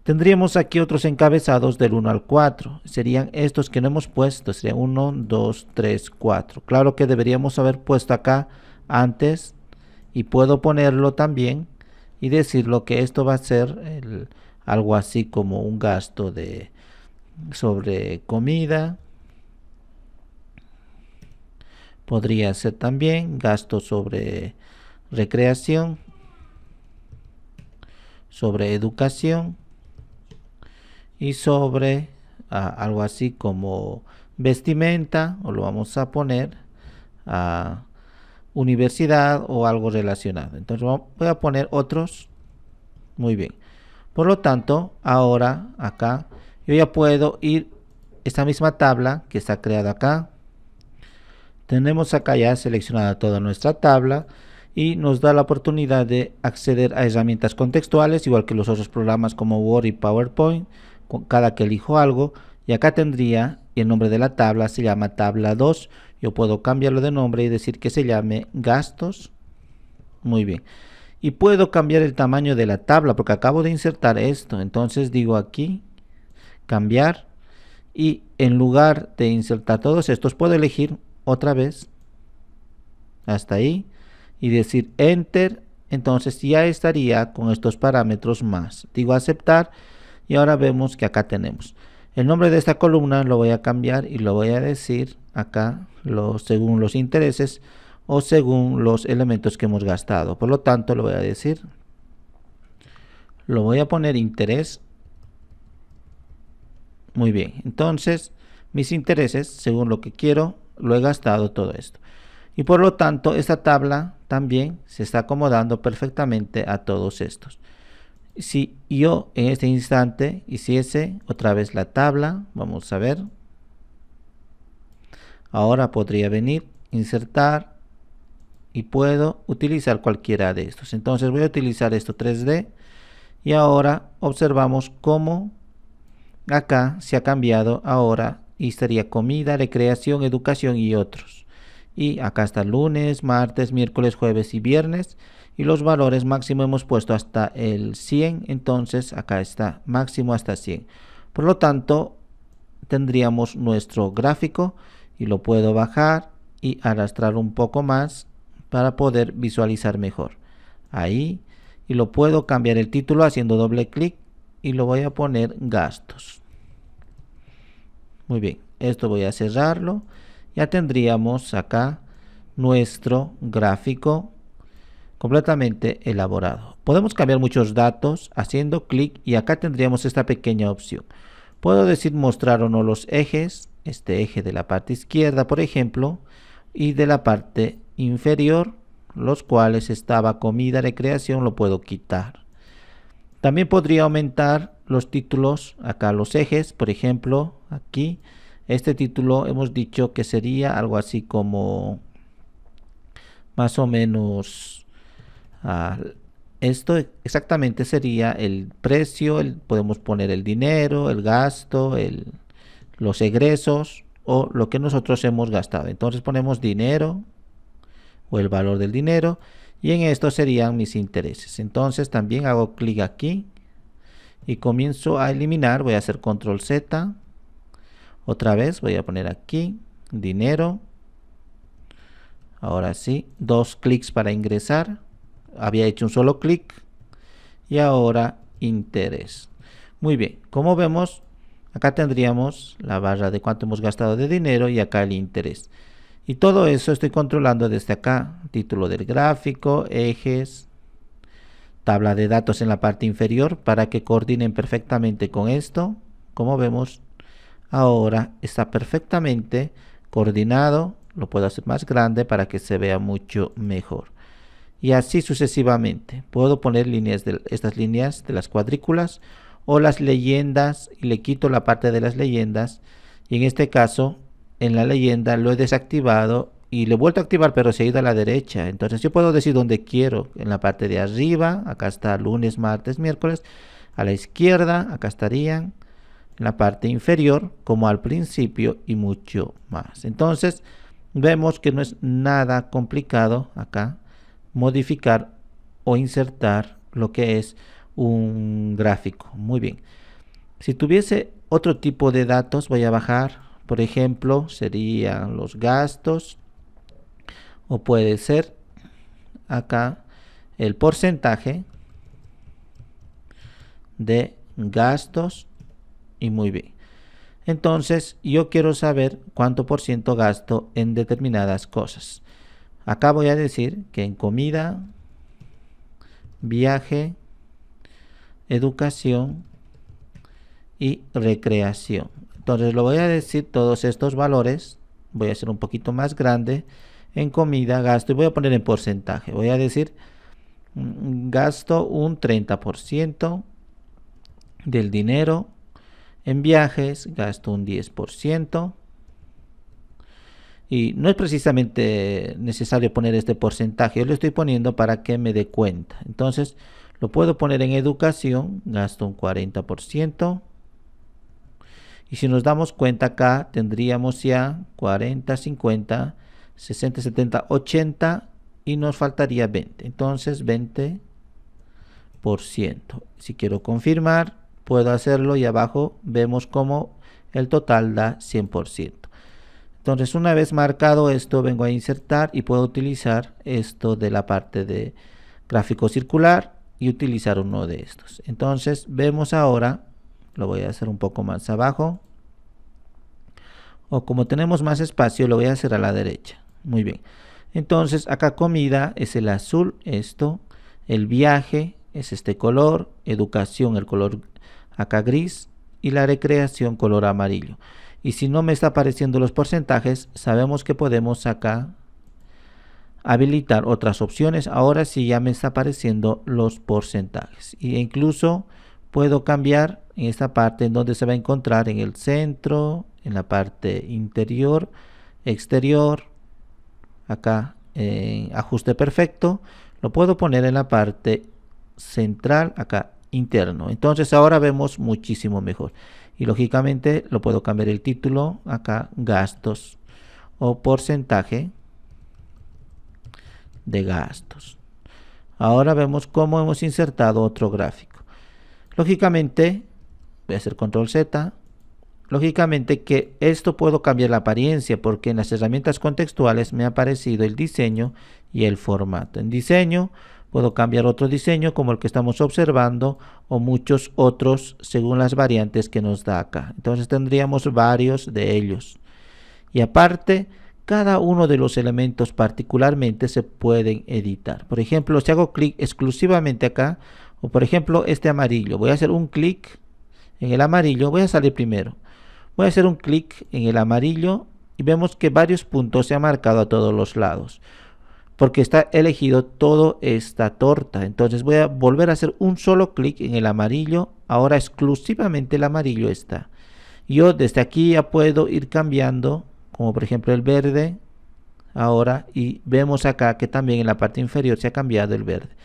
A: tendríamos aquí otros encabezados del 1 al 4. Serían estos que no hemos puesto. Serían 1, 2, 3, 4. Claro que deberíamos haber puesto acá antes. Y puedo ponerlo también y decirlo que esto va a ser algo así como un gasto sobre comida. Podría ser también gasto sobre recreación, sobre educación y sobre algo así como vestimenta, o lo vamos a poner a universidad o algo relacionado. Entonces voy a poner otros. Muy bien. Por lo tanto, ahora acá yo ya puedo ir esta misma tabla que está creada acá. Tenemos acá ya seleccionada toda nuestra tabla y nos da la oportunidad de acceder a herramientas contextuales, igual que los otros programas como Word y PowerPoint. Cada que elijo algo, y acá tendría, y el nombre de la tabla se llama tabla 2. Yo puedo cambiarlo de nombre y decir que se llame gastos. Muy bien. Y puedo cambiar el tamaño de la tabla porque acabo de insertar esto. Entonces digo aquí, cambiar. Y en lugar de insertar todos estos, puedo elegir otra vez. Hasta ahí. Y decir Enter. Entonces ya estaría con estos parámetros más. Digo aceptar. Y ahora vemos que acá tenemos. El nombre de esta columna lo voy a cambiar y lo voy a decir acá según los intereses o según los elementos que hemos gastado. Por lo tanto, lo voy a decir, lo voy a poner interés. Muy bien, entonces mis intereses, según lo que quiero, lo he gastado todo esto. Y por lo tanto, esta tabla también se está acomodando perfectamente a todos estos. Si yo en este instante hiciese otra vez la tabla, vamos a ver. Ahora podría venir, insertar y puedo utilizar cualquiera de estos. Entonces voy a utilizar esto 3D y ahora observamos cómo acá se ha cambiado ahora y estaría comida, recreación, educación y otros. Y acá está lunes, martes, miércoles, jueves y viernes. Y los valores máximo hemos puesto hasta el 100, entonces acá está máximo hasta 100. Por lo tanto, tendríamos nuestro gráfico y lo puedo bajar y arrastrar un poco más para poder visualizar mejor. Ahí, y lo puedo cambiar el título haciendo doble clic y lo voy a poner gastos. Muy bien, esto voy a cerrarlo. Ya tendríamos acá nuestro gráfico completamente elaborado. Podemos cambiar muchos datos haciendo clic y acá tendríamos esta pequeña opción. Puedo decir mostrar o no los ejes, este eje de la parte izquierda por ejemplo, y de la parte inferior, los cuales estaba comida, recreación, lo puedo quitar. También podría aumentar los títulos, acá los ejes, por ejemplo, aquí, este título hemos dicho que sería algo así como más o menos esto exactamente sería el precio, podemos poner el dinero, el gasto, los egresos o lo que nosotros hemos gastado. Entonces ponemos dinero o el valor del dinero, y en esto serían mis intereses. Entonces también hago clic aquí y comienzo a eliminar. Voy a hacer control Z, otra vez voy a poner aquí dinero. Ahora sí, 2 clics para ingresar, había hecho un solo clic, y ahora interés. Muy bien, como vemos, acá tendríamos la barra de cuánto hemos gastado de dinero y acá el interés. Y todo eso estoy controlando desde acá: título del gráfico, ejes, tabla de datos en la parte inferior para que coordinen perfectamente con esto. Como vemos, ahora está perfectamente coordinado. Lo puedo hacer más grande para que se vea mucho mejor. Y así sucesivamente. Puedo poner estas líneas de las cuadrículas o las leyendas, y le quito la parte de las leyendas. Y en este caso, en la leyenda lo he desactivado y lo he vuelto a activar, pero se ha ido a la derecha. Entonces yo puedo decir donde quiero. En la parte de arriba, acá está lunes, martes, miércoles. A la izquierda, acá estarían. En la parte inferior, como al principio, y mucho más. Entonces vemos que no es nada complicado acá modificar o insertar lo que es un gráfico. Muy bien. Si tuviese otro tipo de datos, voy a bajar. Por ejemplo, serían los gastos, o puede ser acá el porcentaje de gastos. Y muy bien. Entonces yo quiero saber cuánto por ciento gasto en determinadas cosas. Acá voy a decir que en comida, viaje, educación y recreación. Entonces lo voy a decir todos estos valores. Voy a hacer un poquito más grande. En comida gasto, y voy a poner en porcentaje. Voy a decir gasto un 30% del dinero. En viajes gasto un 10%. Y no es precisamente necesario poner este porcentaje, yo lo estoy poniendo para que me dé cuenta. Entonces lo puedo poner en educación, gasto un 40%. Y si nos damos cuenta, acá tendríamos ya 40, 50, 60, 70, 80 y nos faltaría 20. Entonces 20%. Si quiero confirmar, puedo hacerlo y abajo vemos como el total da 100%. Entonces una vez marcado esto, vengo a insertar y puedo utilizar esto de la parte de gráfico circular y utilizar uno de estos. Entonces vemos ahora, lo voy a hacer un poco más abajo, o como tenemos más espacio lo voy a hacer a la derecha. Muy bien. Entonces acá comida es el azul, esto, el viaje es este color, educación el color acá gris y la recreación color amarillo. Y si no me está apareciendo los porcentajes, sabemos que podemos acá habilitar otras opciones. Ahora sí ya me está apareciendo los porcentajes. E incluso puedo cambiar en esta parte en donde se va a encontrar en el centro, en la parte interior, exterior, acá en ajuste perfecto. Lo puedo poner en la parte central, acá interno. Entonces ahora vemos muchísimo mejor. Y lógicamente lo puedo cambiar el título, acá gastos o porcentaje de gastos. Ahora vemos cómo hemos insertado otro gráfico. Lógicamente, voy a hacer control Z. Lógicamente que esto puedo cambiar la apariencia porque en las herramientas contextuales me ha aparecido el diseño y el formato. En diseño puedo cambiar otro diseño como el que estamos observando o muchos otros según las variantes que nos da acá. Entonces tendríamos varios de ellos. Y aparte, cada uno de los elementos particularmente se pueden editar. Por ejemplo, si hago clic exclusivamente acá, o por ejemplo este amarillo, voy a hacer un clic en el amarillo, voy a salir primero. Voy a hacer un clic en el amarillo y vemos que varios puntos se han marcado a todos los lados. Porque está elegido toda esta torta. Entonces voy a volver a hacer un solo clic en el amarillo. Ahora exclusivamente el amarillo está. Yo desde aquí ya puedo ir cambiando, como por ejemplo el verde. Ahora, y vemos acá que también en la parte inferior se ha cambiado el verde.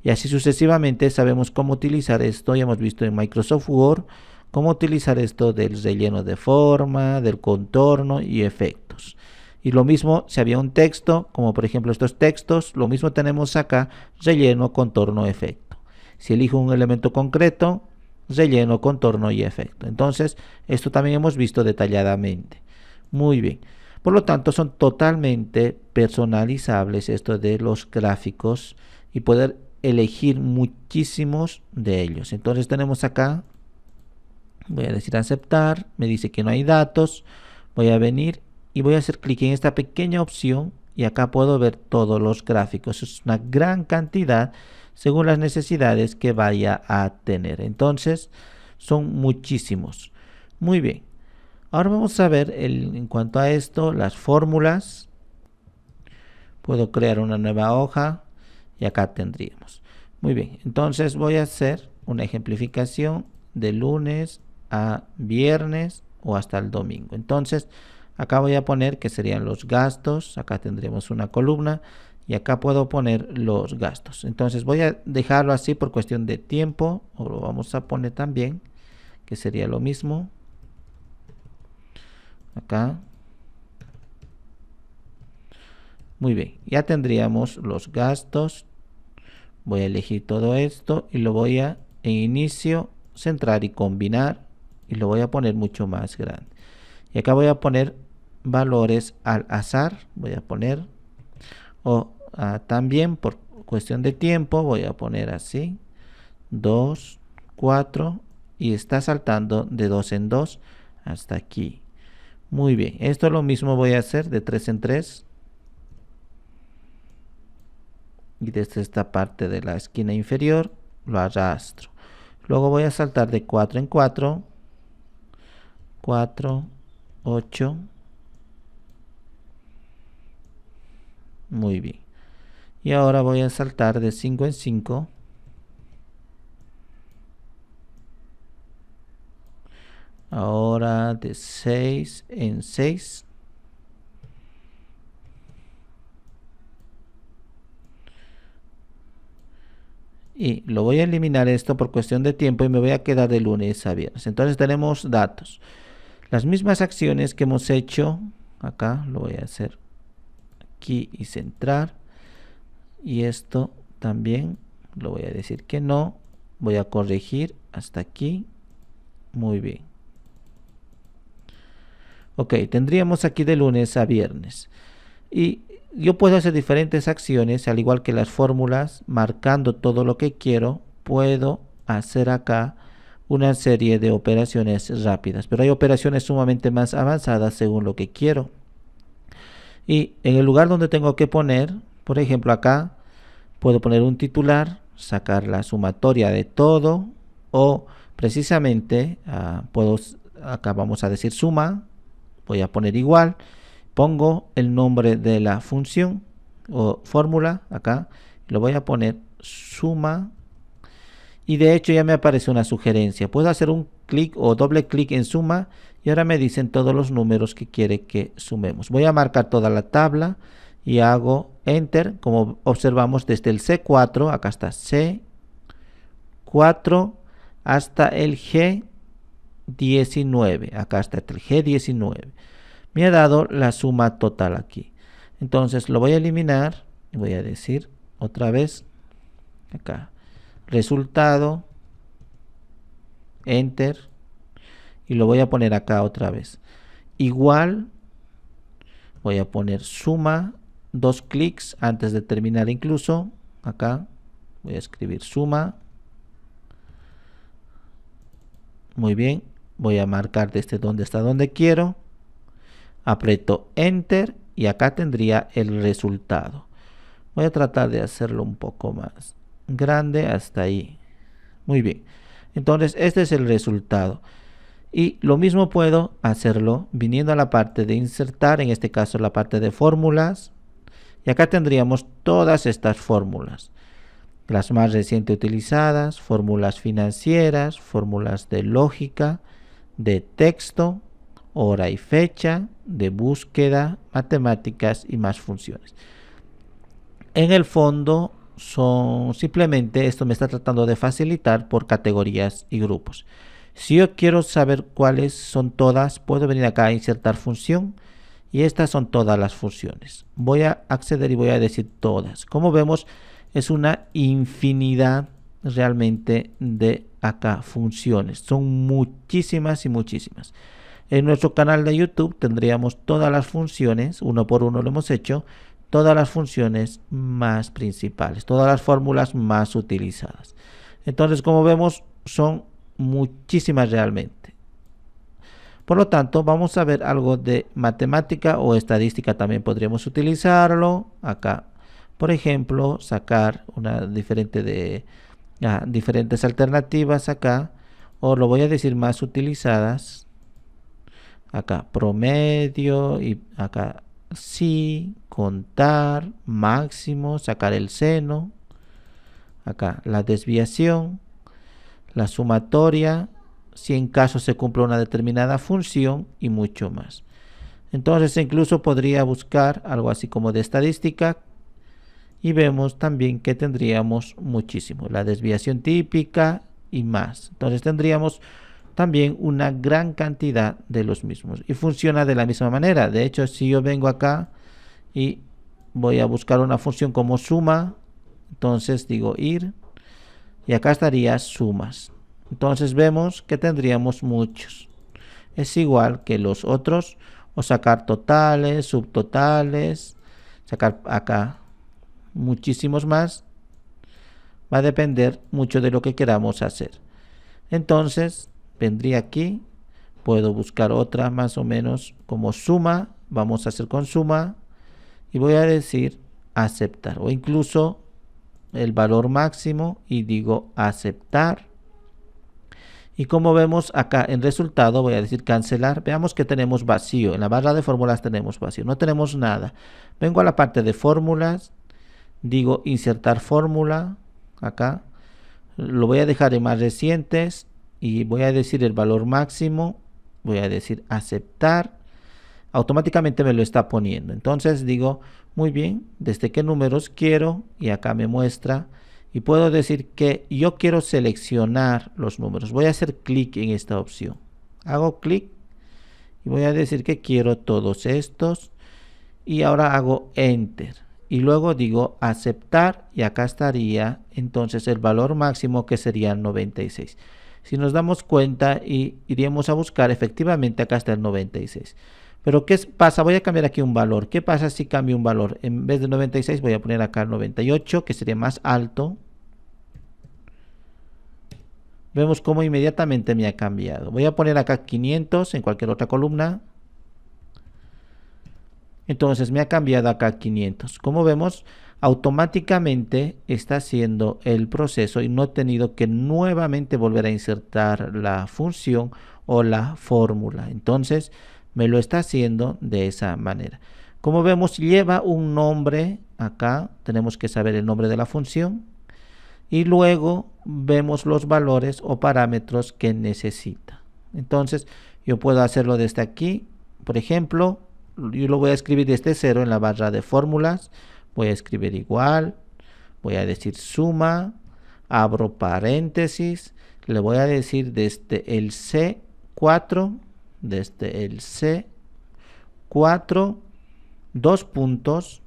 A: Y así sucesivamente sabemos cómo utilizar esto. Ya hemos visto en Microsoft Word cómo utilizar esto del relleno de forma, del contorno y efectos. Y lo mismo si había un texto, como por ejemplo estos textos, lo mismo tenemos acá, relleno, contorno, efecto. Si elijo un elemento concreto, relleno, contorno y efecto. Entonces, esto también hemos visto detalladamente. Muy bien. Por lo tanto, son totalmente personalizables esto de los gráficos y poder elegir muchísimos de ellos. Entonces tenemos acá, voy a decir aceptar, me dice que no hay datos, voy a venir y voy a hacer clic en esta pequeña opción y acá puedo ver todos los gráficos. Es una gran cantidad según las necesidades que vaya a tener. Entonces son muchísimos. Muy bien. Ahora vamos a ver en cuanto a esto, las fórmulas. Puedo crear una nueva hoja y acá tendríamos. Muy bien, entonces voy a hacer una ejemplificación de lunes a viernes o hasta el domingo. Entonces acá voy a poner que serían los gastos. Acá tendremos una columna y acá puedo poner los gastos. Entonces voy a dejarlo así por cuestión de tiempo, o lo vamos a poner también, que sería lo mismo. Acá. Muy bien, ya tendríamos los gastos. Voy a elegir todo esto y lo voy a en inicio centrar y combinar y lo voy a poner mucho más grande. Y acá voy a poner valores al azar. Voy a poner o también por cuestión de tiempo voy a poner así 2, 4 y está saltando de 2 en 2 hasta aquí. Muy bien, esto lo mismo voy a hacer de 3 en 3 y desde esta parte de la esquina inferior lo arrastro. Luego voy a saltar de 4 en 4, 4, 8. Muy bien. Y ahora voy a saltar de 5 en 5. Ahora de 6 en 6. Y lo voy a eliminar esto por cuestión de tiempo y me voy a quedar de lunes a viernes. Entonces tenemos datos. Las mismas acciones que hemos hecho. Acá lo voy a hacer aquí y centrar. Y esto también lo voy a decir que no. Voy a corregir hasta aquí. Muy bien. Ok, tendríamos aquí de lunes a viernes. Y yo puedo hacer diferentes acciones, al igual que las fórmulas, marcando todo lo que quiero. Puedo hacer acá una serie de operaciones rápidas, pero hay operaciones sumamente más avanzadas según lo que quiero. Y en el lugar donde tengo que poner, por ejemplo acá, puedo poner un titular, sacar la sumatoria de todo, o precisamente acá vamos a decir suma, voy a poner igual, pongo el nombre de la función o fórmula acá, lo voy a poner suma y de hecho ya me aparece una sugerencia. Puedo hacer un clic o doble clic en suma y ahora me dicen todos los números que quiere que sumemos. Voy a marcar toda la tabla y hago enter, como observamos desde el C4, acá está C4 hasta el G19, acá está el G19. Me ha dado la suma total aquí. Entonces lo voy a eliminar y voy a decir otra vez acá resultado, enter, y lo voy a poner acá otra vez igual. Voy a poner suma, 2 clics antes de terminar, incluso acá voy a escribir suma. Muy bien, voy a marcar desde donde está donde quiero, aprieto enter y acá tendría el resultado. Voy a tratar de hacerlo un poco más grande hasta ahí. Muy bien, entonces este es el resultado. Y lo mismo puedo hacerlo viniendo a la parte de insertar, en este caso la parte de fórmulas, y acá tendríamos todas estas fórmulas, las más recientes utilizadas, fórmulas financieras, fórmulas de lógica, de texto, hora y fecha, de búsqueda, matemáticas y más funciones. En el fondo son simplemente, esto me está tratando de facilitar por categorías y grupos. Si yo quiero saber cuáles son todas, puedo venir acá a insertar función Y estas son todas las funciones. Voy a acceder y voy a decir todas. Como vemos, es una infinidad realmente de acá funciones. Son muchísimas y muchísimas. En nuestro canal de YouTube tendríamos todas las funciones, uno por uno lo hemos hecho, todas las funciones más principales, todas las fórmulas más utilizadas. Entonces, como vemos, son muchísimas realmente. Por lo tanto, vamos a ver algo de matemática o estadística, también podríamos utilizarlo acá. Por ejemplo, sacar una diferentes alternativas acá, o lo voy a decir más utilizadas. Acá promedio y acá sí, contar, máximo, sacar el seno, acá la desviación, la sumatoria, si en caso se cumple una determinada función y mucho más. Entonces incluso podría buscar algo así como de estadística y vemos también que tendríamos muchísimo, la desviación típica y más. Entonces tendríamos también una gran cantidad de los mismos y funciona de la misma manera. De hecho, si yo vengo acá y voy a buscar una función como suma, entonces digo ir y acá estaría sumas. Entonces vemos que tendríamos muchos. Es igual que los otros, o sacar totales, subtotales, sacar acá muchísimos más. Va a depender mucho de lo que queramos hacer. Entonces vendría aquí, puedo buscar otra más o menos como suma, vamos a hacer con suma y voy a decir aceptar, o incluso el valor máximo y digo aceptar. Y como vemos acá en resultado voy a decir cancelar. Veamos que tenemos vacío, en la barra de fórmulas tenemos vacío, no tenemos nada. Vengo a la parte de fórmulas, digo insertar fórmula, acá lo voy a dejar en más recientes y voy a decir el valor máximo, voy a decir aceptar, automáticamente me lo está poniendo. Entonces digo muy bien, desde qué números quiero y acá me muestra y puedo decir que yo quiero seleccionar los números. Voy a hacer clic en esta opción, hago clic y voy a decir que quiero todos estos y ahora hago enter y luego digo aceptar y acá estaría entonces el valor máximo, que sería 96. Si nos damos cuenta y iríamos a buscar, efectivamente acá está el 96. Pero ¿qué pasa? Voy a cambiar aquí un valor. ¿Qué pasa si cambio un valor? En vez de 96 voy a poner acá 98, que sería más alto. Vemos cómo inmediatamente me ha cambiado. Voy a poner acá 500 en cualquier otra columna. Entonces me ha cambiado acá 500. Como vemos, automáticamente está haciendo el proceso y no he tenido que nuevamente volver a insertar la función o la fórmula. Entonces me lo está haciendo de esa manera. Como vemos, lleva un nombre acá. Tenemos que saber el nombre de la función. Y luego vemos los valores o parámetros que necesita. Entonces yo puedo hacerlo desde aquí. Por ejemplo, yo lo voy a escribir desde cero en la barra de fórmulas. Voy a escribir igual. Voy a decir suma. Abro paréntesis. Le voy a decir desde el C4. Desde el C4. Dos puntos.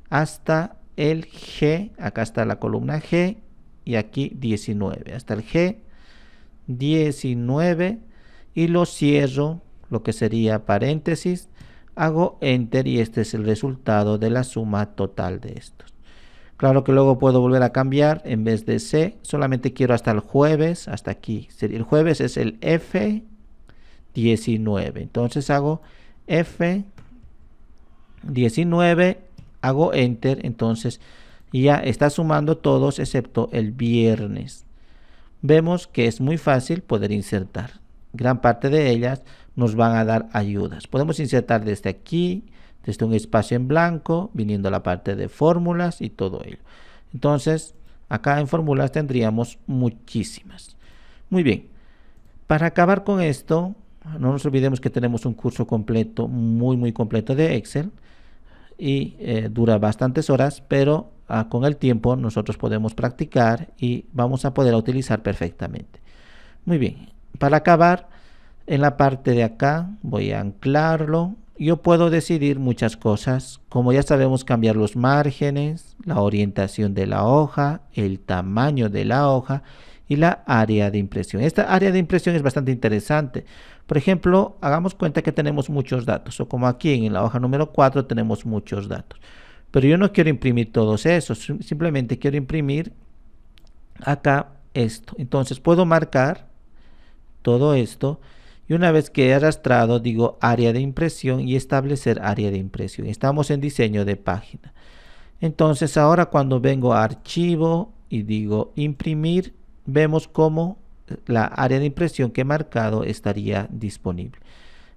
A: Hasta el G. Acá está la columna G. Y aquí 19. Hasta el G. 19. Y lo cierro. Lo que sería paréntesis. Hago enter y este es el resultado de la suma total de estos. Claro que luego puedo volver a cambiar. En vez de C, solamente quiero hasta el jueves, hasta aquí. El jueves es el F19. Entonces hago F19, hago enter. Entonces ya está sumando todos excepto el viernes. Vemos que es muy fácil poder insertar. Gran parte de ellas nos van a dar ayudas. Podemos insertar desde aquí, desde un espacio en blanco, viniendo a la parte de fórmulas y todo ello. Entonces, acá en fórmulas tendríamos muchísimas. Muy bien. Para acabar con esto, no nos olvidemos que tenemos un curso completo, muy completo de Excel. Y dura bastantes horas, pero con el tiempo nosotros podemos practicar y vamos a poder utilizar perfectamente. Muy bien. Para acabar, en la parte de acá voy a anclarlo yo puedo decidir muchas cosas, como ya sabemos, cambiar los márgenes, la orientación de la hoja, el tamaño de la hoja y la área de impresión. Esta área de impresión es bastante interesante. Por ejemplo, hagamos cuenta que tenemos muchos datos, o como aquí en la hoja número 4 tenemos muchos datos. Pero yo no quiero imprimir todos esos, simplemente quiero imprimir acá esto. Entonces puedo marcar todo esto y una vez que he arrastrado digo área de impresión y establecer área de impresión. Estamos en diseño de página. Entonces ahora cuando vengo a archivo y digo imprimir, vemos cómo la área de impresión que he marcado estaría disponible.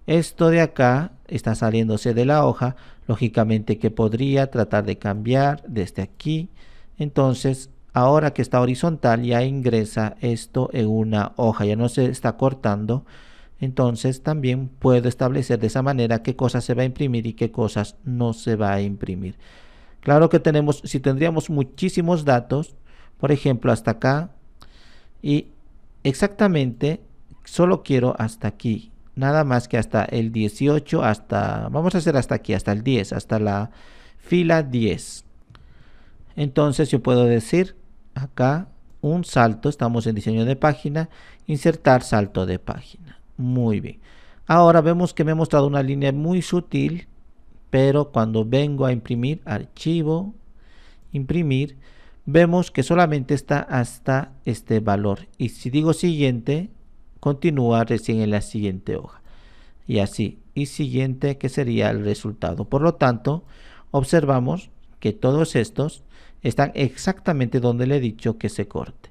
A: Esto de acá está saliéndose de la hoja, lógicamente que podría tratar de cambiar desde aquí. Entonces ahora que está horizontal ya ingresa esto en una hoja, ya no se está cortando. Entonces también puedo establecer de esa manera qué cosas se va a imprimir y qué cosas no se va a imprimir. Claro que tenemos, si tendríamos muchísimos datos, por ejemplo hasta acá, y exactamente solo quiero hasta aquí, nada más que hasta el 18, vamos a hacer hasta aquí, hasta el 10, hasta la fila 10. Entonces yo puedo decir acá un salto, estamos en diseño de página, insertar salto de página. Muy bien. Ahora vemos que me ha mostrado una línea muy sutil, pero cuando vengo a imprimir, archivo, imprimir, vemos que solamente está hasta este valor. Y si digo siguiente, continúa recién en la siguiente hoja. Y así, y siguiente, que sería el resultado. Por lo tanto, observamos que todos estos están exactamente donde le he dicho que se corte.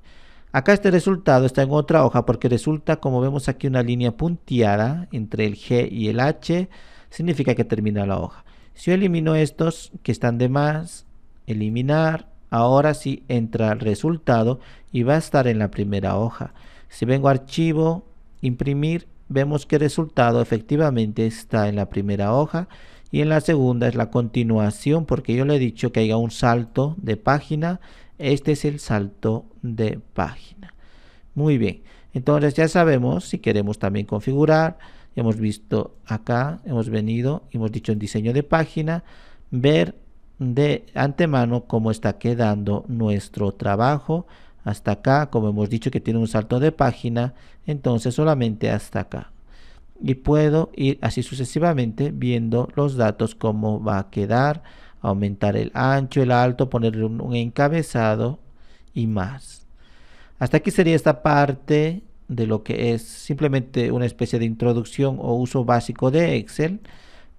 A: Acá este resultado está en otra hoja porque resulta, como vemos aquí, una línea punteada entre el G y el H, significa que termina la hoja. Si yo elimino estos que están de más, eliminar, ahora sí entra el resultado y va a estar en la primera hoja. Si vengo a archivo, imprimir, vemos que el resultado efectivamente está en la primera hoja y en la segunda es la continuación porque yo le he dicho que haya un salto de página. Este es el salto de página. Muy bien, entonces ya sabemos si queremos también configurar. Ya hemos visto acá, hemos venido, hemos dicho en diseño de página, ver de antemano cómo está quedando nuestro trabajo. Hasta acá, como hemos dicho que tiene un salto de página, entonces solamente hasta acá. Y puedo ir así sucesivamente viendo los datos, cómo va a quedar, aumentar el ancho, el alto, ponerle un encabezado y más. Hasta aquí sería esta parte de lo que es simplemente una especie de introducción o uso básico de Excel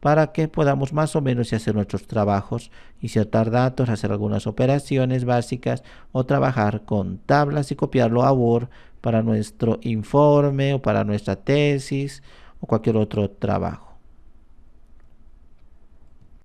A: para que podamos más o menos hacer nuestros trabajos, insertar datos, hacer algunas operaciones básicas o trabajar con tablas y copiarlo a Word para nuestro informe o para nuestra tesis o cualquier otro trabajo.